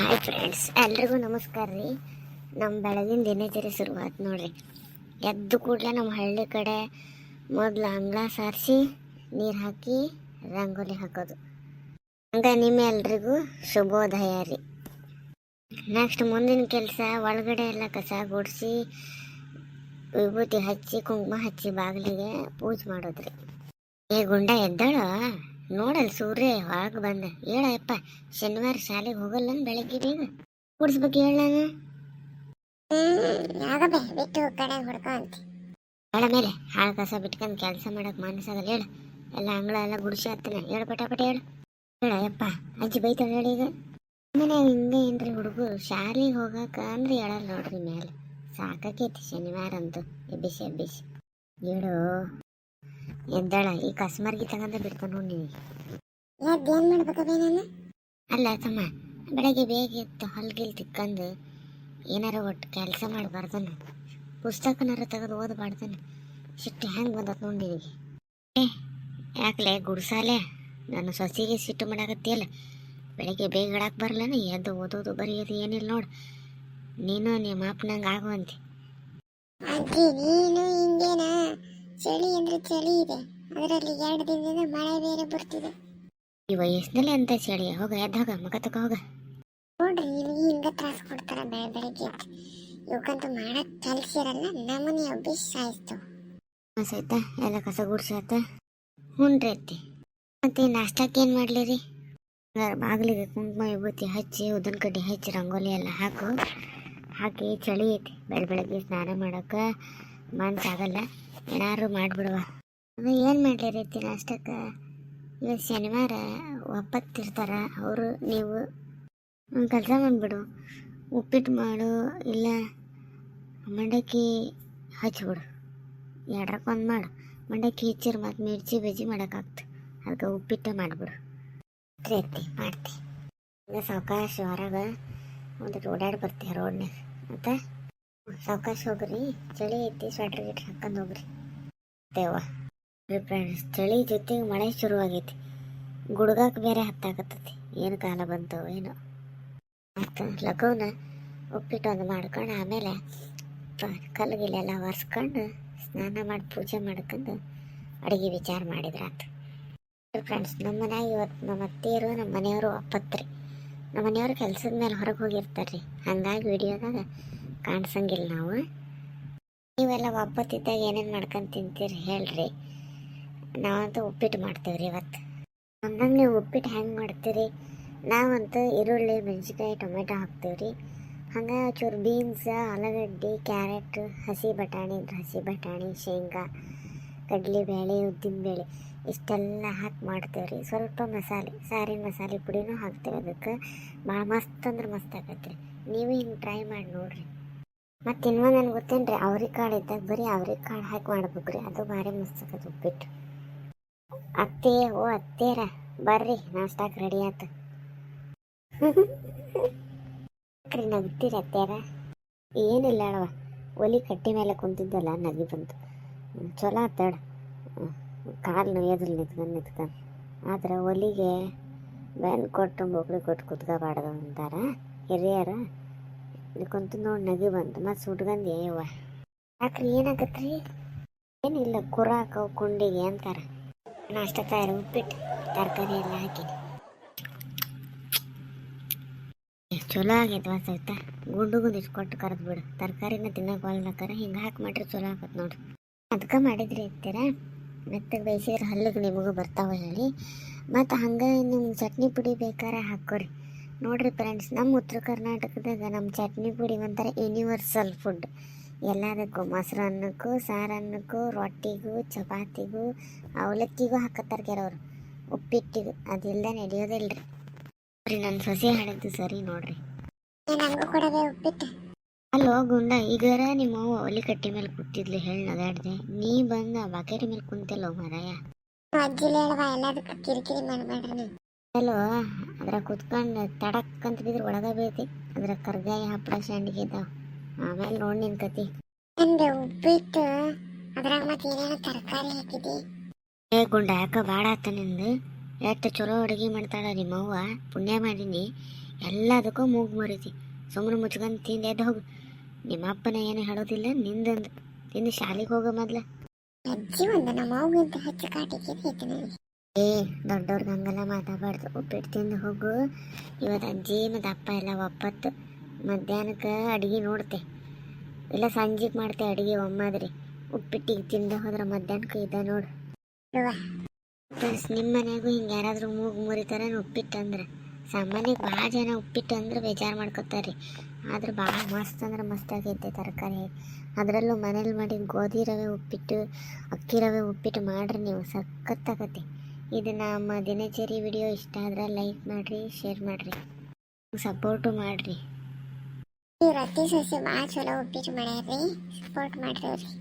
Hi friends, ಎಲ್ರಿಗೂ ನಮಸ್ಕಾರ ರೀ. ನಮ್ಮ ಬೆಳಗಿನ ದಿನಚರಿ ಶುರುವಾತು ನೋಡ್ರಿ. ಎದ್ದು ಕೂಡಲೇ ನಮ್ಮ ಹಳ್ಳಿ ಕಡೆ ಮೊದಲು ಅಂಗಳ ಸಾರಿಸಿ ನೀರು ಹಾಕಿ ರಂಗೋಲಿ ಹಾಕೋದು. ಹಂಗೆ ನಿಮ್ಮ ಎಲ್ರಿಗೂ ಶುಭೋದಯ ರೀ. ನೆಕ್ಸ್ಟ್ ಮುಂದಿನ ಕೆಲಸ ಒಳಗಡೆ ಎಲ್ಲ ಕಸ ಗುಡಿಸಿ ವಿಭೂತಿ ಹಚ್ಚಿ ಕುಂಕುಮ ಹಚ್ಚಿ ಬಾಗಿಲಿಗೆ ಪೂಜೆ ಮಾಡೋದ್ರಿ. ಗುಂಡ ಎದ್ದಾಳ ನೋಡಲ್ ಸೂರ್ಯ ಹೊರಗೆ ಬಂದ. ಹೇಳಪ್ಪ, ಶನಿವಾರ ಶಾಲೆಗೆ ಹೋಗಲ್ಲ ಬೆಳಗ್ಗೆ ಬೇಗ ಕೂಡಿಸ್ಬೇಕು. ಹೇಳಾನ ಬಿಟ್ಟು ಕಡೆ ಹುಡ್ಕೊಂತ ಹೇಳ ಮೇಲೆ ಹಾಳು ಕಸ ಬಿಟ್ಕೊಂಡು ಕೆಲಸ ಮಾಡಕ್ ಮನಸ್ಸಾಗಲ್ಲ. ಹೇಳ ಎಲ್ಲ ಅಂಗಳ ಎಲ್ಲ ಗುಡಿಸಿ ಹತ್ತನ. ಹೇಳು ಪಟಾಪಟ ಹೇಳು. ಹೇಳಪ್ಪ, ಅಜ್ಜಿ ಬೈತಾಳೆ. ಹೇಳಿ ಈಗ ಮನೆ ಹಿಂಗೆ ಏನ್ರಿ ಹುಡುಗರು ಶಾಲೆಗೆ ಹೋಗಕ ಅಂದ್ರೆ ಹೇಳಲ್ಲ ನೋಡ್ರಿ. ಮೇಲೆ ಸಾಕೈತಿ ಶನಿವಾರ ಅಂತೂ ಎಬ್ಬಿಸಿ ಎಬ್ಬಿಸಿ. ಹೇಳು ಎದ್ದಾಳ. ಈ ಕಸ್ಮರ್ಗಿ ತಗೊಂಡ ಬಿಡ್ತಾನೆ ನೋಡಿ. ಏನ್ ಮಾಡ್ಬೇಕಬೇ ನಾನು? ಅಲ್ಲ ತಮ್ಮ, ಬೆಳಗ್ಗೆ ಬೇಗ ಎತ್ತು ಹಲ್ಗಿಲ್ ತಿಕ್ಕಂದು ಏನಾರ ಒಟ್ಟು ಕೆಲಸ ಮಾಡಬಾರ್ದನ, ಪುಸ್ತಕನಾರ ತೆಗೆದು ಓದಬಾರ್ದನ. ಸಿಟ್ಟು ಹೆಂಗೆ ಬಂದತ್ ನೋಡಿ ನಿನಗೆ. ಯಾಕಲೆ ಗುಡ್ಸಾಲೆ ನನ್ನ ಸೊಸಿಗೆ ಸಿಟ್ಟು ಮಾಡಾಕತ್ತಿಯಲ್ಲ. ಬೆಳಗ್ಗೆ ಬೇಗ ಹೇಳಕ್ಕೆ ಬರಲ್ಲನ, ಎದ್ದು ಓದೋದು ಬರೆಯೋದು ಏನಿಲ್ಲ ನೋಡು. ನೀನು ನಿಮ್ಮ ಅಪ್ಪನಂಗೆ ಆಗುವಂತೆ. ಅಜ್ಜಿ, ನೀನು ಹಿಂಗೇನಾ? ಚಳಿ ಅಂದ್ರೆ ಚಳಿ ಇದೆ, ಅದರಲ್ಲಿ 2 ದಿನದಿಂದ ಮಳೆ ಬೇರೆ ಬರ್ತಿದೆ. ಈ ವಯಸ್ಸಿನಲ್ಲಿ ಅಂತ ಚಳಿ. ಹೋಗ ಎದ್ದಾಗ ಮಗ ತಕ ಹೋಗ. ನೋಡ್ರಿ, ನಿನಗೆ ಹಿಂಗ ತ್ರಾಸ ಕೊಡ್ತಾರ ಬೆಳಗ್ಗೆ. ಇವಕ್ಕಂತೂ ಮಾಡಕ್ ಕೆಲಸ ಇರಲ್ಲ, ನಮ್ಮನೆ ಅಬ್ಬಿಸಿ ಸಾಯಿಸ್ತು. ಆಯ್ತಾ ಎಲ್ಲ ಕಸ ಗುಡ್ಸಿ ಆಯ್ತಾ? ಹ್ಞೂನ್ರಿ ಅತ್ತಿ. ಮತ್ತೆ ನಾಷ್ಟಕ್ಕೆ ಏನು ಮಾಡಲಿರಿ? ಬಾಗಿಲಿಗೆ ಕುಂಕುಮ ವಿಭೂತಿ ಹಚ್ಚಿ ಉದ್ದಿನ ಕಡ್ಡಿ ಹಚ್ಚಿ ರಂಗೋಲಿ ಎಲ್ಲ ಹಾಕಿ ಚಳಿ ಐತಿ. ಬೆಳಗ್ಗೆ ಸ್ನಾನ ಮಾಡೋಕೆ ಮನ್ಸಾಗಲ್ಲ. ಏನಾದ್ರು ಮಾಡಿಬಿಡುವ. ಅದು ಏನು ಮಾಡಲಿರಿ ಅತ್ತಿ ನಾಷ್ಟಕ್ಕೆ? ಇವತ್ತು ಶನಿವಾರ ಒಪ್ಪತ್ತಿರ್ತಾರೆ ಅವರು. ನೀವು ಒಂದು ಕೆಲಸ ಮಾಡಿಬಿಡು, ಉಪ್ಪಿಟ್ಟು ಮಾಡು, ಇಲ್ಲ ಮಂಡಕ್ಕಿ ಹಚ್ಚಿಬಿಡು. ಎರಡಕ್ಕೊಂದು ಮಾಡು. ಮಂಡಕ್ಕಿ ಹೆಚ್ಚಿರು ಮತ್ತು ಮಿರ್ಚಿ ಬಜ್ಜಿ ಮಾಡೋಕ್ಕಾಗ್ತು. ಅದಕ್ಕೆ ಉಪ್ಪಿಟ್ಟು ಮಾಡಿಬಿಡು. ಅತ್ತಿ ಮಾಡ್ತಿ. ಈಗ ಸಾವಕಾಶ ಹೊರಗೆ ಒಂದು ಓಡಾಡಿ ಬರ್ತೀವಿ ರೋಡ್ನಾಗ. ಮತ್ತು ಸಾವಕಾಶ ಹೋಗ್ರಿ, ಚಳಿ ಐತಿ. ಸ್ವೆಟ್ರ್ ಗಿಟ್ರ್ ಹಾಕೊಂಡು ಹೋಗ್ರಿ. ದೇವ ಫ್ರೆಂಡ್ಸ್, ಚಳಿ ಜೊತೆಗೆ ಮಳೆ ಶುರುವಾಗೈತಿ. ಗುಡ್ಗಾಕ ಬೇರೆ ಹತ್ತಾಕತ್ತೈತಿ. ಏನು ಕಾಲ ಬಂತು ಏನೋ. ಮತ್ತು ಲಘುನ ಉಪ್ಪಿಟ್ಟು ಒಂದು ಮಾಡ್ಕೊಂಡು ಆಮೇಲೆ ಕಲ್ಲಿಗೆಲ್ಲ ಒರೆಸ್ಕೊಂಡು ಸ್ನಾನ ಮಾಡಿ ಪೂಜೆ ಮಾಡ್ಕೊಂಡು ಅಡುಗೆ ವಿಚಾರ ಮಾಡಿದ್ರಾತು. ಫ್ರೆಂಡ್ಸ್, ನಮ್ಮ ಮನ್ಯಾಗ ಇವತ್ತು ನಮ್ಮ ಅತ್ತೆಯರು ನಮ್ಮ ಮನೆಯವರು ಒಪ್ಪತ್ರಿ. ನಮ್ಮ ಮನೆಯವರು ಕೆಲಸದ ಮೇಲೆ ಹೊರಗೆ ಹೋಗಿರ್ತಾರೆ ರೀ. ಹಾಗಾಗಿ ವಿಡಿಯೋದಾಗ ಕಾಣಿಸಂಗಿಲ್ಲ ನಾವು. ನೀವೆಲ್ಲ ಒಪ್ಪತ್ತಿದ್ದಾಗ ಏನೇನು ಮಾಡ್ಕೊಂಡು ತಿಂತೀರಿ ಹೇಳ್ರಿ. ನಾವಂತೂ ಉಪ್ಪಿಟ್ಟು ಮಾಡ್ತೀವಿ ರೀ ಇವತ್ತು. ಅಂದಂಗೆ ನೀವು ಉಪ್ಪಿಟ್ಟು ಹೆಂಗೆ ಮಾಡ್ತೀರಿ? ನಾವಂತೂ ಈರುಳ್ಳಿ, ಮೆಣಸಿನ್ಕಾಯಿ, ಟೊಮೆಟೊ ಹಾಕ್ತೀವಿ ರೀ. ಹಂಗೆ ಚೂರು ಬೀನ್ಸ್, ಆಲೂಗಡ್ಡೆ, ಕ್ಯಾರೆಟ್, ಹಸಿ ಬಟಾಣಿ ಇದ್ರೆ ಹಸಿ ಬಟಾಣಿ, ಶೇಂಗಾ, ಕಡಲೆಬೇಳೆ, ಉದ್ದಿನಬೇಳೆ ಇಷ್ಟೆಲ್ಲ ಹಾಕಿ ಮಾಡ್ತೇವೆ ರೀ. ಸ್ವಲ್ಪ ಮಸಾಲೆ, ಸಾರಿನ ಮಸಾಲೆ ಪುಡಿನೂ ಹಾಕ್ತೇವೆ. ಅದಕ್ಕೆ ಭಾಳ ಮಸ್ತ್ ಅಂದ್ರೆ ಮಸ್ತ್ ಆಗತ್ತೆ ರೀ. ನೀವು ಹಿಂಗೆ ಟ್ರೈ ಮಾಡಿ ನೋಡಿರಿ. ಮತ್ತು ಇನ್ನೊಂದು ನನಗೆ ಗೊತ್ತೇನು ರೀ, ಅವ್ರೆಕಾಳು ಇದ್ದಾಗ ಬರೀ ಅವ್ರೆಕಾಳು ಹಾಕಿ ಮಾಡ್ಬೇಕು ರೀ. ಅದು ಭಾರಿ ಮಸ್ತ್ ಆಗತ್ತೆ ಉಪ್ಪಿಟ್ಟು. ಅತ್ತೆ, ಓ ಅತ್ತೇರ ಬರ್ರಿ, ನಾಷ್ಟಾಕ್ಕೆ ರೆಡಿ ಆಯ್ತು. ರೀ ನಗ್ತೀರಿ ಅತ್ತೇರ? ಏನಿಲ್ಲ ಅಳವ, ಒಲಿ ಕಟ್ಟಿ ಮೇಲೆ ಕುಂತಿದ್ದಲ್ಲ ನಗಿ ಬಂತು. ಚಲೋ ಆತಾಡ. ಕಾಲು ನೋಯೋದಿಲ್ಲ ನಿಂತ್ಕೊಂಡು. ಆದ್ರೆ ಒಲಿಗೆ ಬೆನ್ನು ಕೊಟ್ಟು ಬೊಗ್ಳಿ ಕೊಟ್ಟು ಕುತ್ಕೋಬಾರ್ದು ಅಂತಾರ ಹಿರಿಯರು. ಕುಂತು ನೋಡಿ ನಗಿ ಬಂತು. ಮತ್ತು ಸುಟ್ಗಂದು ಏವ ಯಾಕ್ರಿ ಏನಾಗತ್ರಿ? ಏನಿಲ್ಲ, ಕುರಾಕವು ಕುಂಡಿಗೆ ಅಂತಾರ. ನಾಷ್ಟ ತಯಾರು ಉಪ್ಪಿಟ್ಟು ತರಕಾರಿ ಎಲ್ಲ ಹಾಕಿನಿ. ಚಲೋ ಆಗೈತೆ ವಾಸ ಆಯ್ತಾ? ಗುಂಡು ಇಟ್ಕೊಟ್ಟು ಕರೆದು ಬಿಡು. ತರಕಾರಿನ ತಿನ್ನೋಕೆ ಹೊಲ್ದಾಕಾರ ಹಿಂಗೆ ಹಾಕಿ ಮಾಡ್ರಿ ಚಲೋ ಆಗತ್ತೆ ನೋಡ್ರಿ. ಅದಕ್ಕೆ ಮಾಡಿದ್ರಿ ಇರ್ತೀರ. ಮೆತ್ತಗೆ ಬೇಯಿಸಿದ್ರೆ ಹಲ್ಲಿಗೆ ನಿಮಗೂ ಬರ್ತಾವೆ ಹೇಳಿ. ಮತ್ತು ಹಂಗೆ ನಿಮ್ಗೆ ಚಟ್ನಿ ಪುಡಿ ಬೇಕಾರೆ ಹಾಕೋರಿ. ನೋಡಿರಿ ಫ್ರೆಂಡ್ಸ್, ನಮ್ಮ ಉತ್ತರ ಕರ್ನಾಟಕದಾಗ ನಮ್ಮ ಚಟ್ನಿ ಪುಡಿ ಒಂಥರ ಯೂನಿವರ್ಸಲ್ ಫುಡ್. ಎಲ್ಲದಕ್ಕೂ, ಮೊಸರು ಅನ್ನಕ್ಕೂ, ಸಾರನ್ನಕ್ಕೂ, ರೊಟ್ಟಿಗೂ, ಚಪಾತಿಗೂ, ಅವಲಕ್ಕಿಗೂ ಹಾಕತ್ತಾರೆ ಕೆಲವರು, ಉಪ್ಪಿಟ್ಟಿಗೂ. ಅದೆಲ್ಲ ನಡೆಯೋದಿಲ್ಲ ರೀ. ನನ್ನ ಸೊಸೆ ಹೇಳಿದ್ದು ಸರಿ ನೋಡ್ರಿ. ನನಗೂ ಕೊಡಬೇ ಉಪ್ಪಿಟ್ಟು? ಅಲ್ಲೋ ಗುಂಡ, ಈಗಾರ ನಿಮ್ಮ ಅವ್ವ ಒಲಿ ಕಟ್ಟಿ ಮೇಲೆ ಕೂತಿದ್ಲು ಹೇಳಿ ನಗಾಡ್ದೆ. ನೀ ಬಂದು ಆ ಬಕೆಟ್ ಮೇಲೆ ಕುಂತಿಲ್ಲ ಮರಾಯ. ಅಜ್ಜಿಲಿ ಹೇಳುವ, ಎಲ್ಲದಕ್ಕೂ ಕಿರಿಕಿರಿ ಮಾಡಬೇಡ್ರಿ ನೀವು. ಅಲ್ಲೋ, ಅದ್ರ ಕುತ್ಕೊಂಡು ತಡಕ್ಕಂತ ಬಿದ್ರೆ ಒಳಗ ಬೀಳ್ತಿ. ಅದ್ರ ಕರ್ಗಾಯಿ ಹಪ್ಪಳ ಶಾಂಡಿಗೆ ಇದ್ದಾವ. ಆಮೇಲೆ ನೋಡಿ ನಿನ್ ಕತಿ. ನಂದು ಉಪ್ಪಿಟ್ಟು, ಅದ್ರಾಗ ಮತ್ತೆ ಏನೇನೋ ತರಕಾರಿ ಹಾಕಿದಿ. ಗುಂಡ, ಯಾಕ ಬಾಡ ಆತ ನಿಂದು. ಎಷ್ಟು ಚಲೋ ಅಡುಗೆ ಮಾಡ್ತಾಳ ನಿಮ್ಮವ್ವ. ಪುಣ್ಯ ಮಾಡೀನಿ. ಎಲ್ಲದಕ್ಕೂ ಮೂಗು ಮುರಿತಿ. ಸುಮ್ಮನೆ ಮುಚ್ಕೊಂಡು ತಿಂದು ಎದ್ದು ಹೋಗು. ನಿಮ್ಮ ಅಪ್ಪನ ಏನು ಹೇಳೋದಿಲ್ಲ ನಿಂದೊಂದು ತಿಂದು ಶಾಲೆಗೆ ಹೋಗೋ ಮೊದ್ಲ. ಅಜ್ಜಿ ಒಂದು ನಮ್ಮ ಅವ್ಗಿಂತ ಹೆಚ್ಚು ಕಾಟಿಕೆ ಐತೆ ನನಗೆ. ಏ ದೊಡ್ಡವ್ರಿಗೆ ಹಂಗೆಲ್ಲ ಮಾತಾಡಬಾರ್ದು. ಉಪ್ಪಿಟ್ಟು ತಿಂದು ಹೋಗು. ಇವತ್ತು ಅಜ್ಜಿ ಮತ್ತು ಅಪ್ಪ ಎಲ್ಲ ಒಪ್ಪತ್ತು. ಮಧ್ಯಾಹ್ನಕ್ಕೆ ಅಡುಗೆ ನೋಡ್ತೆ, ಇಲ್ಲ ಸಂಜೆಗೆ ಮಾಡ್ತೆ ಅಡುಗೆ ಒಮ್ಮಾದ್ರಿ. ಉಪ್ಪಿಟ್ಟಿಗೆ ತಿಂದು ಹೋದ್ರೆ ಮಧ್ಯಾಹ್ನಕ್ಕೆ ಇದೆ ನೋಡು. ಪ್ಲಸ್ ನಿಮ್ಮ ಮನೆಯಾಗೂ ಹಿಂಗೆ ಯಾರಾದರೂ ಮೂಗು ಮುರಿತಾರೆ ಉಪ್ಪಿಟ್ಟು ಅಂದ್ರೆ. ಸಾಮಾನ್ಯಕ್ಕೆ ಭಾಳ ಜನ ಉಪ್ಪಿಟ್ಟು ಅಂದ್ರೆ ಬೇಜಾರು ಮಾಡ್ಕೊತಾರೆ. ಆದ್ರೆ ಭಾಳ ಮಸ್ತ್ ಅಂದ್ರೆ ಮಸ್ತ್ ಆಗೈತೆ ತರಕಾರಿ. ಅದರಲ್ಲೂ ಮನೇಲಿ ಮಾಡಿ ಗೋಧಿ ರವೆ ಉಪ್ಪಿಟ್ಟು, ಅಕ್ಕಿ ರವೆ ಉಪ್ಪಿಟ್ಟು ಮಾಡ್ರಿ ನೀವು, ಸಖತ್ತಾಗತ್ತೆ. ಇದು ನಮ್ಮ ದಿನಚರಿ ವಿಡಿಯೋ ಇಷ್ಟ ಆದ್ರೆ ಲೈಕ್ ಮಾಡಿರಿ, ಶೇರ್ ಮಾಡಿರಿ, ಸಪೋರ್ಟು ಮಾಡಿರಿ. ಇವ್ರ ಅತ್ತಿ ಸೊಸೆ ಭಾಳ ಚಲೋ ಉಪ್ಪಿಟ್ಟು ಮಾಡ್ಯಾರ್ರಿ, ಸಪೋರ್ಟ್ ಮಾಡ್ರಿ ಅವ್ರಿಗೆ.